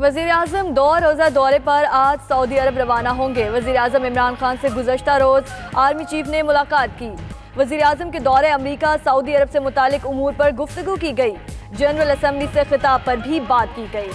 وزیر اعظم 2 روزہ دورے پر آج سعودی عرب روانہ ہوں گے۔ وزیر اعظم عمران خان سے گزشتہ روز آرمی چیف نے ملاقات کی۔ وزیر اعظم کے دورے امریکہ سعودی عرب سے متعلق امور پر گفتگو کی گئی۔ جنرل اسمبلی سے خطاب پر بھی بات کی گئی۔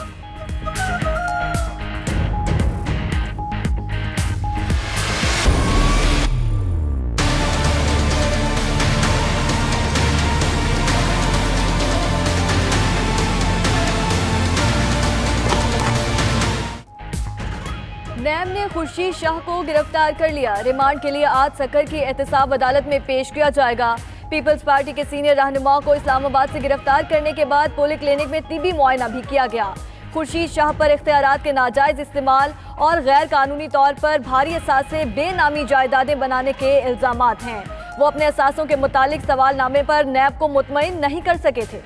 نیب نے خورشید شاہ کو گرفتار کر لیا۔ ریمانڈ کے لیے آج سکر کی احتساب عدالت میں پیش کیا جائے گا۔ پیپلز پارٹی کے سینئر رہنما کو اسلام آباد سے گرفتار کرنے کے بعد پولی کلینک میں طبی معائنہ بھی کیا گیا۔ خورشید شاہ پر اختیارات کے ناجائز استعمال اور غیر قانونی طور پر بھاری اثاثے بے نامی جائیدادیں بنانے کے الزامات ہیں۔ وہ اپنے اثاثوں کے متعلق سوال نامے پر نیب کو مطمئن نہیں کر سکے تھے۔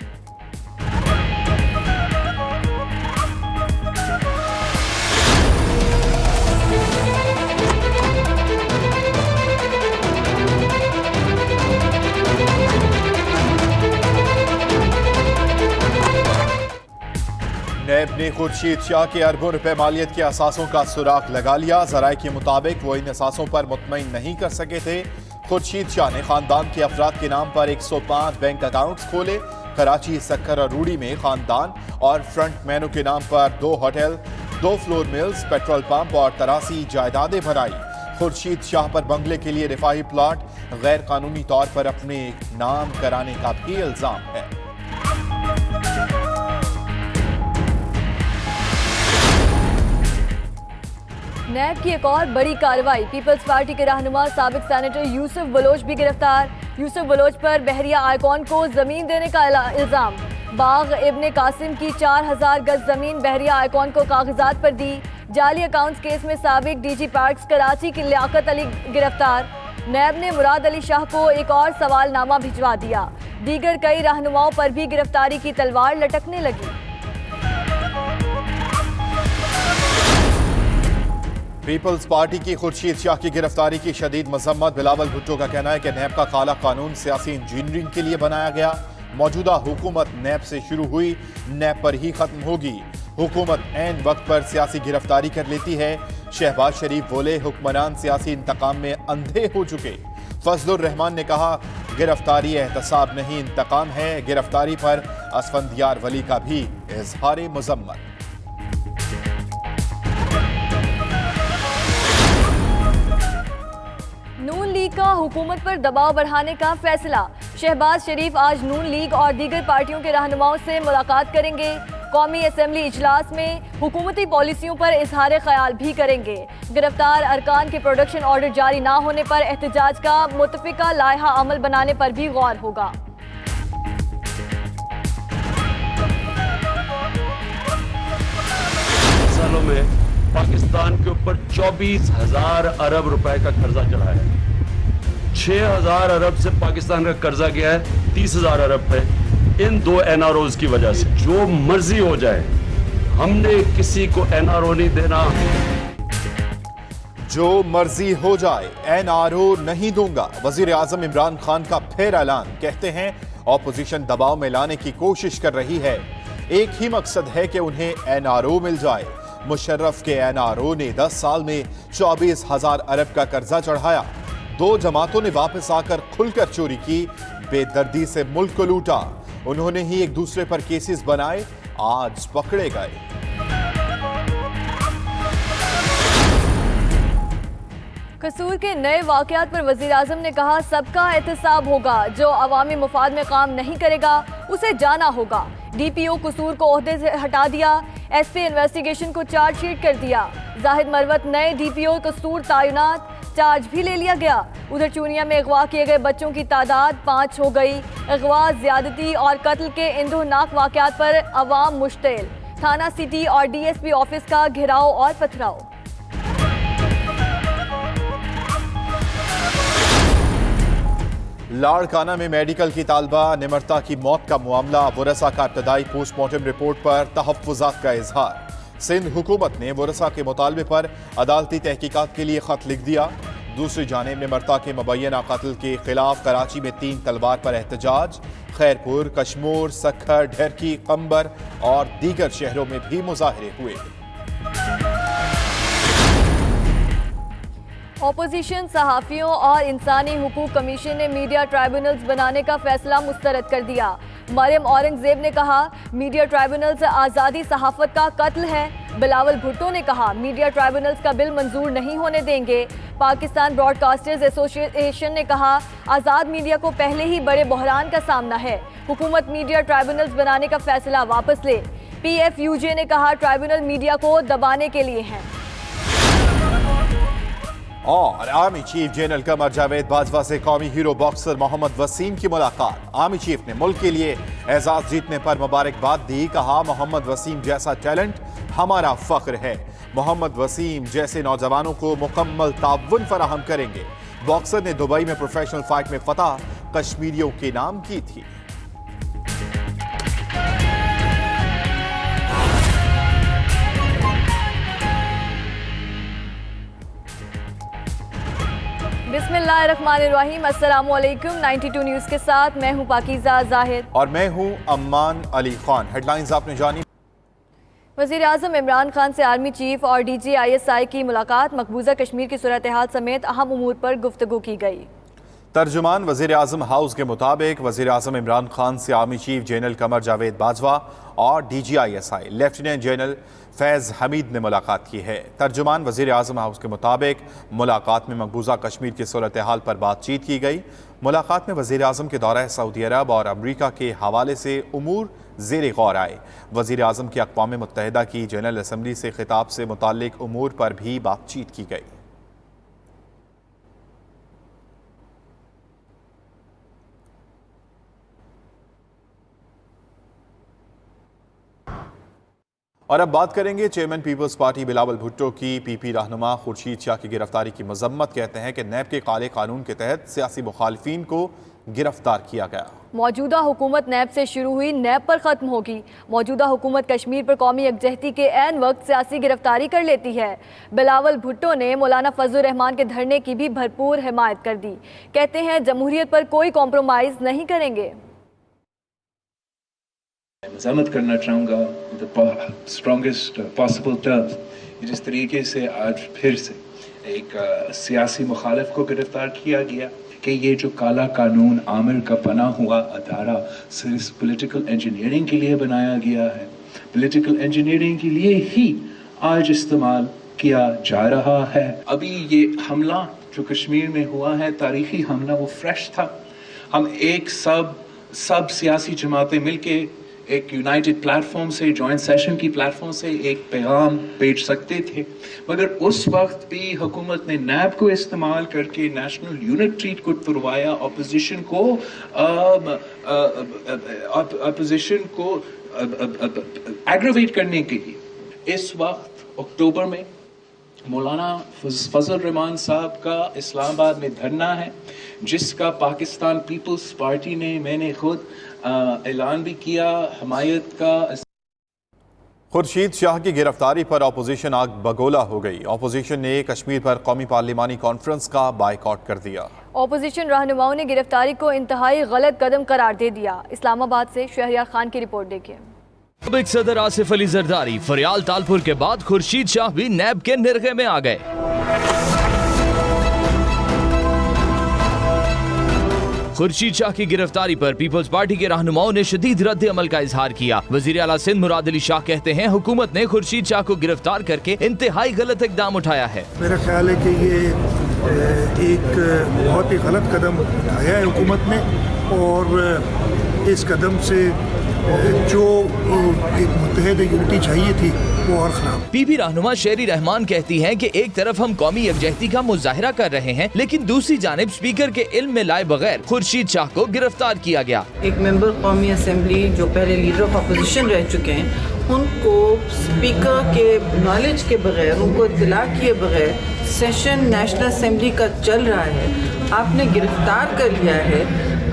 نیب نے خورشید شاہ کے اربوں روپے مالیت کے اثاثوں کا سراغ لگا لیا۔ ذرائع کے مطابق وہ ان اثاثوں پر مطمئن نہیں کر سکے تھے۔ خورشید شاہ نے خاندان کے افراد کے نام پر 105 بینک اکاؤنٹس کھولے۔ کراچی، سکر اور روڑی میں خاندان اور فرنٹ مینوں کے نام پر 2 hotel, 2 flour mills, petrol pump اور 83 جائیدادیں بنائی۔ خورشید شاہ پر بنگلے کے لیے رفاہی پلاٹ غیر قانونی طور پر اپنے نام کرانے کا بھی الزام ہے۔ نیب کی ایک اور بڑی کارروائی، پیپلز پارٹی کے رہنما سابق سینیٹر یوسف بلوچ بھی گرفتار۔ یوسف بلوچ پر بحریہ آئیکون کو زمین دینے کا الزام۔ باغ ابن قاسم کی 4000 گز زمین بحریہ آئیکون کو کاغذات پر دی۔ جعلی اکاؤنٹس کیس میں سابق ڈی جی پارکس کراچی کی لیاقت علی گرفتار۔ نیب نے مراد علی شاہ کو ایک اور سوال نامہ بھجوا دیا۔ دیگر کئی رہنماؤں پر بھی گرفتاری کی تلوار لٹکنے لگی۔ پیپلز پارٹی کی خورشید شاہ کی گرفتاری کی شدید مذمت۔ بلاول بھٹو کا کہنا ہے کہ نیب کا کالا قانون سیاسی انجینئرنگ کے لیے بنایا گیا۔ موجودہ حکومت نیب سے شروع ہوئی، نیب پر ہی ختم ہوگی۔ حکومت عین وقت پر سیاسی گرفتاری کر لیتی ہے۔ شہباز شریف بولے حکمران سیاسی انتقام میں اندھے ہو چکے۔ فضل الرحمان نے کہا گرفتاری احتساب نہیں انتقام ہے۔ گرفتاری پر اسفندیار ولی کا بھی اظہار مذمت۔ نون لیگ کا حکومت پر دباؤ بڑھانے کا فیصلہ۔ شہباز شریف آج نون لیگ اور دیگر پارٹیوں کے رہنماؤں سے ملاقات کریں گے۔ قومی اسمبلی اجلاس میں حکومتی پالیسیوں پر اظہار خیال بھی کریں گے۔ گرفتار ارکان کے پروڈکشن آرڈر جاری نہ ہونے پر احتجاج کا متفقہ لائحہ عمل بنانے پر بھی غور ہوگا۔ سالوں میں پاکستان کے اوپر 24,000 ارب روپے کا قرضہ چڑھا ہے۔ 6,000 ارب سے پاکستان کا قرضہ گیا ہے 30,000 ارب پہ، ان 2 این آر اوز کی وجہ سے۔ جو مرضی ہو جائے، ہم نے کسی کو این آر او نہیں دینا۔ جو مرضی ہو جائے این آر او نہیں دوں گا، وزیر اعظم عمران خان کا پھر اعلان۔ کہتے ہیں اپوزیشن دباؤ میں لانے کی کوشش کر رہی ہے، ایک ہی مقصد ہے کہ انہیں این آر او مل جائے۔ مشرف کے این آر او نے 10 سال میں 24,000 ارب کا قرضہ چڑھایا۔ 2 جماعتوں نے واپس آ کر کھل کر چوری کی، بے دردی سے ملک کو لوٹا۔ انہوں نے ہی ایک دوسرے پر کیسز بنائے، آج پکڑے گئے۔ قصور کے نئے واقعات پر وزیر اعظم نے کہا سب کا احتساب ہوگا، جو عوامی مفاد میں کام نہیں کرے گا اسے جانا ہوگا۔ ڈی پی او قصور کو عہدے سے ہٹا دیا، ایس پی انویسٹیگیشن کو چارج شیٹ کر دیا۔ زاہد مروت نئے ڈی پی او قصور تعینات، چارج بھی لے لیا گیا۔ ادھر چونیا میں اغوا کیے گئے بچوں کی تعداد 5 ہو گئی۔ اغوا، زیادتی اور قتل کے اندوہناک واقعات پر عوام مشتعل، تھانہ سٹی اور ڈی ایس پی آفس کا گھیراؤ اور پتھراؤ۔ لاڑکانہ میں میڈیکل کی طالبہ نمرتا کی موت کا معاملہ، ورثاء کا ابتدائی پوسٹ مارٹم رپورٹ پر تحفظات کا اظہار۔ سندھ حکومت نے ورثاء کے مطالبے پر عدالتی تحقیقات کے لیے خط لکھ دیا۔ دوسری جانب نمرتا کے مبینہ قتل کے خلاف کراچی میں 3 تلوار پر احتجاج، خیرپور، کشمور، سکھر، ڈھرکی، قمبر اور دیگر شہروں میں بھی مظاہرے ہوئے۔ اپوزیشن صحافیوں اور انسانی حقوق کمیشن نے میڈیا ٹرائبونلز بنانے کا فیصلہ مسترد کر دیا۔ مریم اورنگزیب نے کہا میڈیا ٹرائبونلز آزادی صحافت کا قتل ہے۔ بلاول بھٹو نے کہا میڈیا ٹرائبونلز کا بل منظور نہیں ہونے دیں گے۔ پاکستان براڈ کاسٹرز ایسوسی ایشن نے کہا آزاد میڈیا کو پہلے ہی بڑے بحران کا سامنا ہے، حکومت میڈیا ٹرائبونلز بنانے کا فیصلہ واپس لے۔ PFUJ نے کہا ٹرائبونل میڈیا کو دبانے کے لیے ہیں۔ اور army chief general Qamar Javed Bajwa سے قومی ہیرو باکسر محمد وسیم کی ملاقات۔ آرمی چیف نے ملک کے لیے اعزاز جیتنے پر مبارکباد دی، کہا محمد وسیم جیسا ٹیلنٹ ہمارا فخر ہے، محمد وسیم جیسے نوجوانوں کو مکمل تعاون فراہم کریں گے۔ باکسر نے دبئی میں پروفیشنل فائٹ میں فتح کشمیریوں کے نام کی تھی۔ بسم اللہ الرحمن الرحیم، السلام علیکم۔ 92 نیوز کے ساتھ میں ہوں پاکیزہ زاہد اور میں ہوں امان علی خان۔ ہیڈ لائنز آپ نے جانی۔ وزیر اعظم عمران خان سے آرمی چیف اور DG ISI کی ملاقات، مقبوضہ کشمیر کی صورتحال سمیت اہم امور پر گفتگو کی گئی۔ ترجمان وزیر اعظم ہاؤس کے مطابق وزیر اعظم عمران خان سے army chief general Qamar Javed Bajwa اور DG ISI لیفٹیننٹ جنرل فیض حمید نے ملاقات کی ہے۔ ترجمان وزیر اعظم ہاؤس کے مطابق ملاقات میں مقبوضہ کشمیر کی صورتحال پر بات چیت کی گئی۔ ملاقات میں وزیر اعظم کے دورہ سعودی عرب اور امریکہ کے حوالے سے امور زیر غور آئے۔ وزیر اعظم کی اقوام متحدہ کی جنرل اسمبلی سے خطاب سے متعلق امور پر بھی بات چیت کی گئی۔ اور اب بات کریں گے چیئرمین پیپلز پارٹی بلاول بھٹو کی۔ PP رہنما خورشید شاہ کی گرفتاری کی مذمت، کہتے ہیں کہ نیب کے کالے قانون کے تحت سیاسی مخالفین کو گرفتار کیا گیا۔ موجودہ حکومت نیب سے شروع ہوئی نیب پر ختم ہوگی۔ موجودہ حکومت کشمیر پر قومی یکجہتی کے عین وقت سیاسی گرفتاری کر لیتی ہے۔ بلاول بھٹو نے مولانا فضل الرحمان کے دھرنے کی بھی بھرپور حمایت کر دی، کہتے ہیں جمہوریت پر کوئی کمپرومائز نہیں کریں گے۔ مذمت کرنا چاہوں گا اسٹرانگسٹ پاسبل ٹرمز، جس طریقے سے آج پھر سے ایک سیاسی مخالف کو گرفتار کیا گیا کہ یہ جو کالا قانون عامر کا بنا ہوا ادارہ صرف پولیٹیکل انجینئرنگ کے لیے بنایا گیا ہے، پولیٹیکل انجینئرنگ کے لیے ہی آج استعمال کیا جا رہا ہے۔ ابھی یہ حملہ جو کشمیر میں ہوا ہے، تاریخی حملہ، وہ فریش تھا۔ ہم ایک سب سیاسی جماعتیں مل کے ایک یونائٹڈ پلیٹ فارم سے، جوائنٹ سیشن کی پلیٹ فارم سے ایک پیغام بھیج سکتے تھے، مگر اس وقت بھی حکومت نے نیب کو استعمال کر کے نیشنل یونٹری کو تروایا، اپوزیشن کو ایگریویٹ کرنے کے لیے۔ اس وقت اکتوبر میں مولانا فضل الرحمان صاحب کا اسلام آباد میں دھرنا ہے، جس کا پاکستان پیپلز پارٹی نے، میں نے خود اعلان بھی کیا حمایت کا۔ خورشید شاہ کی گرفتاری پر اپوزیشن آگ بگولا ہو گئی۔ اپوزیشن نے کشمیر پر قومی پارلیمانی کانفرنس کا بائیکاٹ کر دیا۔ اپوزیشن رہنماؤں نے گرفتاری کو انتہائی غلط قدم قرار دے دیا۔ اسلام آباد سے شہریار خان کی رپورٹ دیکھیں۔ سابق صدر آصف علی زرداری فریال تالپور کے بعد خورشید شاہ بھی نیب کے نرغے میں آ گئے۔ خورشید شاہ کی گرفتاری پر پیپلز پارٹی کے رہنماؤں نے شدید رد عمل کا اظہار کیا۔ وزیر اعلیٰ سندھ مراد علی شاہ کہتے ہیں حکومت نے خورشید شاہ کو گرفتار کر کے انتہائی غلط اقدام اٹھایا ہے۔ میرا خیال ہے کہ یہ ایک بہت ہی غلط قدم اٹھایا ہے حکومت نے، اور اس قدم سے جو ایک متحد یونٹی چاہیے تھی وہ اور خراب۔ PP رہنما شیری رحمان کہتی ہیں کہ ایک طرف ہم قومی یکجہتی کا مظاہرہ کر رہے ہیں، لیکن دوسری جانب اسپیکر کے علم میں لائے بغیر خورشید شاہ کو گرفتار کیا گیا۔ ایک ممبر قومی اسمبلی جو پہلے لیڈر آف اپوزیشن رہ چکے ہیں، ان کو اسپیکر کے نالج کے بغیر، ان کو اطلاع کیے بغیر سیشن نیشنل اسمبلی کا چل رہا ہے، آپ نے گرفتار کر لیا ہے۔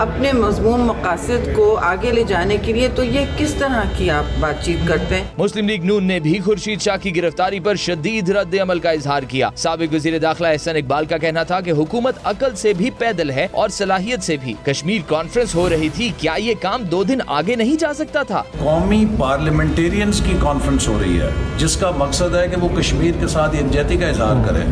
اپنے مضمون مقاصد کو آگے لے جانے کے لیے، تو یہ کس طرح کی آپ بات چیت کرتے ہیں؟ مسلم لیگ نون نے بھی خورشید شاہ کی گرفتاری پر شدید رد عمل کا اظہار کیا۔ سابق وزیر داخلہ احسن اقبال کا کہنا تھا کہ حکومت عقل سے بھی پیدل ہے اور صلاحیت سے بھی۔ کشمیر کانفرنس ہو رہی تھی، کیا یہ کام 2 دن آگے نہیں جا سکتا تھا؟ قومی پارلیمنٹیرینز کی کانفرنس ہو رہی ہے جس کا مقصد ہے کہ وہ کشمیر کے ساتھ یکجہتی کا اظہار کریں۔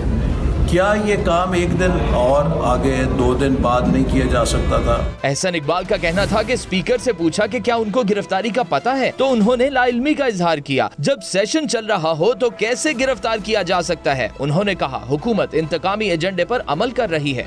کیا یہ کام 1 دن اور آگے 2 دن بعد نہیں کیا جا سکتا تھا؟ احسن اقبال کا کہنا تھا کہ اسپیکر سے پوچھا کہ کیا ان کو گرفتاری کا پتہ ہے تو انہوں نے لا علمی کا اظہار کیا۔ جب سیشن چل رہا ہو تو کیسے گرفتار کیا جا سکتا ہے؟ انہوں نے کہا حکومت انتقامی ایجنڈے پر عمل کر رہی ہے۔